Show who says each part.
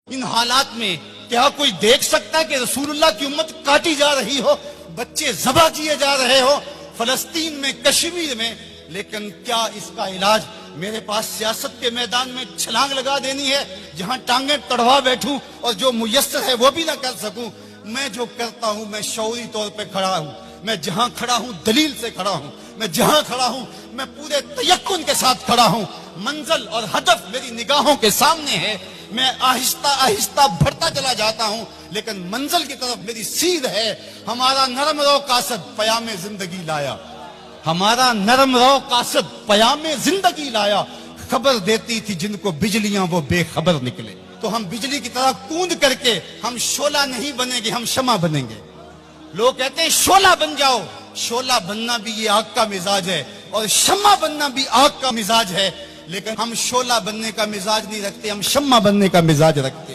Speaker 1: ان حالات میں کیا کوئی دیکھ سکتا ہے کہ رسول اللہ کی امت کاٹی جا رہی ہو، بچے ذبح کیے جا رہے ہو فلسطین میں، کشمیر میں؟ لیکن کیا اس کا علاج میرے پاس سیاست کے میدان میں چھلانگ لگا دینی ہے، جہاں ٹانگیں تڑوا بیٹھوں اور جو میسر ہے وہ بھی نہ کر سکوں؟ میں جو کرتا ہوں میں شعوری طور پہ کھڑا ہوں، میں جہاں کھڑا ہوں دلیل سے کھڑا ہوں، میں جہاں کھڑا ہوں میں پورے تیقن کے ساتھ کھڑا ہوں، منزل اور ہدف میری نگاہوں کے سامنے ہے، میں آہستہ آہستہ بڑھتا چلا جاتا ہوں لیکن منزل کی طرف میری سیر ہے۔ ہمارا نرم رو قاصد پیام زندگی لایا، ہمارا نرم رو قاصد پیام زندگی لایا، خبر دیتی تھی جن کو بجلیاں وہ بے خبر نکلے۔ تو ہم بجلی کی طرح کوند کر کے ہم شعلہ نہیں بنیں گے، ہم شمع بنیں گے۔ لوگ کہتے ہیں شعلہ بن جاؤ، شعلہ بننا بھی یہ آگ کا مزاج ہے اور شمع بننا بھی آگ کا مزاج ہے، لیکن ہم شعلہ بننے کا مزاج نہیں رکھتے، ہم شمع بننے کا مزاج رکھتے ہیں۔